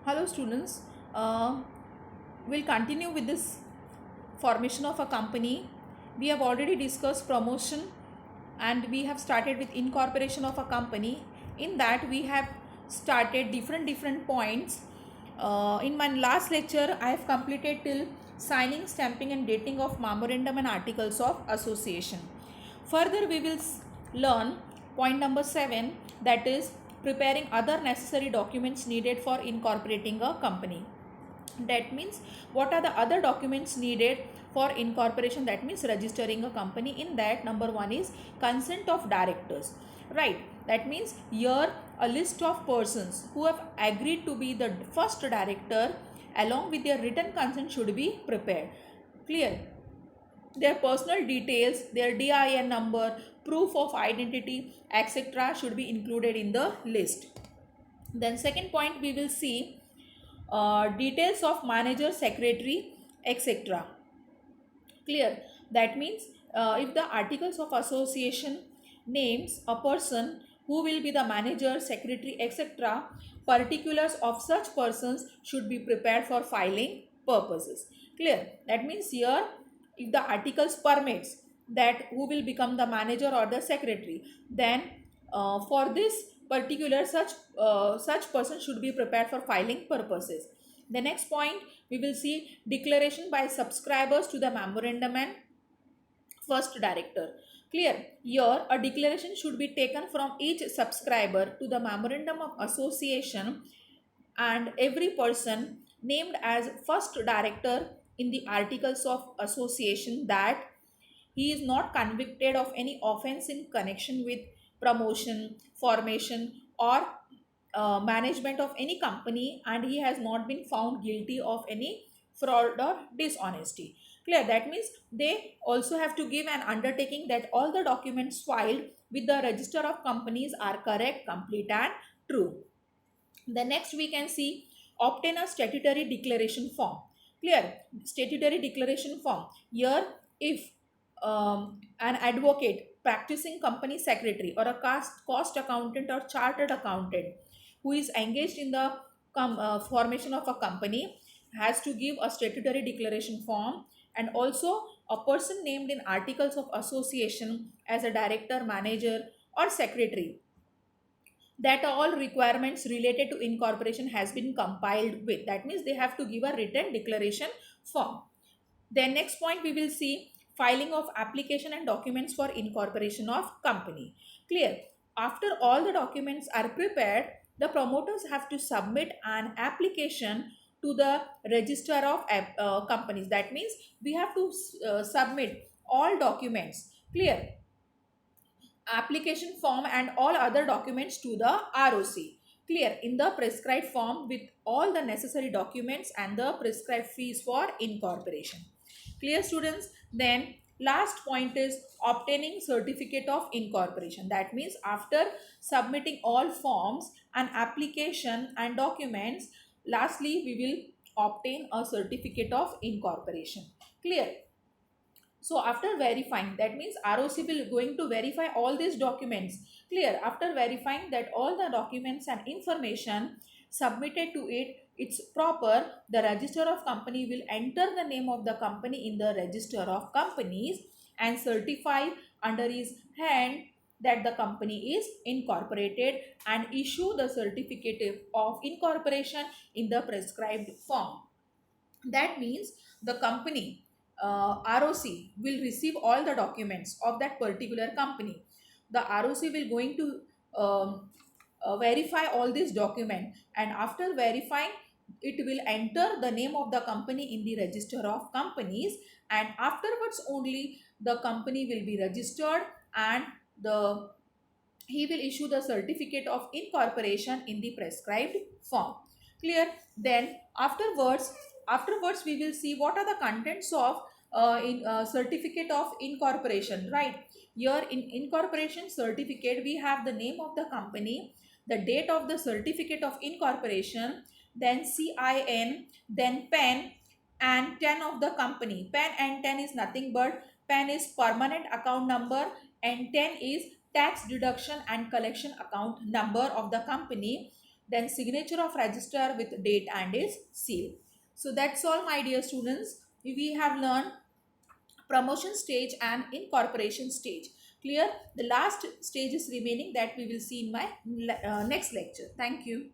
Hello students, we'll continue with this formation of a company. We have already discussed promotion and we have started with incorporation of a company. In that we have started different points. In my last lecture I have completed till signing, stamping and dating of memorandum and articles of association. Further we will learn point number 7, that is preparing other necessary documents needed for incorporating a company. That means what are the other documents needed for incorporation, that means registering a company. In that, number 1 is consent of directors, right? That means here a list of persons who have agreed to be the first director along with their written consent should be prepared. Clear? Their personal details, their DIN number, proof of identity, etc. should be included in the list. Then second point we will see details of manager, secretary, etc. Clear? That means if the articles of association names a person who will be the manager, secretary, etc., particulars of such persons should be prepared for filing purposes. Clear? That means here if the articles permits that who will become the manager or the secretary, then for this particular such person should be prepared for filing purposes. The next point we will see declaration by subscribers to the memorandum and first director. Clear? Here a declaration should be taken from each subscriber to the memorandum of association and every person named as first director in the articles of association that he is not convicted of any offense in connection with promotion, formation or management of any company, and he has not been found guilty of any fraud or dishonesty. Clear? That means they also have to give an undertaking that all the documents filed with the register of companies are correct, complete and true. The next we can see obtain a statutory declaration form. Clear? Statutory declaration form. Here if an advocate, practicing company secretary or a cost accountant or chartered accountant who is engaged in the formation of a company has to give a statutory declaration form, and also a person named in articles of association as a director, manager or secretary, that all requirements related to incorporation has been compiled with. That means they have to give a written declaration form. Then next point we will see filing of application and documents for incorporation of company. Clear? After all the documents are prepared, the promoters have to submit an application to the register of companies. That means we have to submit all documents. Clear? Application form and all other documents to the ROC. Clear? In the prescribed form with all the necessary documents and the prescribed fees for incorporation. Clear students? Then last point is obtaining certificate of incorporation. That means after submitting all forms and application and documents, lastly we will obtain a certificate of incorporation. Clear? So after verifying, that means ROC will going to verify all these documents. Clear? After verifying that all the documents and information submitted to it, it's proper, the register of company will enter the name of the company in the register of companies and certify under his hand that the company is incorporated and issue the certificate of incorporation in the prescribed form. That means the company ROC will receive all the documents of that particular company. The ROC will going to verify all these documents, and after verifying it will enter the name of the company in the register of companies, and afterwards only the company will be registered and the he will issue the certificate of incorporation in the prescribed form. Clear? Then afterwards we will see what are the contents of certificate of incorporation, right? Here in incorporation certificate we have the name of the company, the date of the certificate of incorporation, then CIN, then PAN and TAN of the company. PAN and TAN is nothing but PAN is permanent account number and TAN is tax deduction and collection account number of the company. then signature of registrar with date and its seal. So that's all, my dear students. We have learned promotion stage and incorporation stage. Clear? The last stage is remaining, that we will see in my next lecture. Thank you.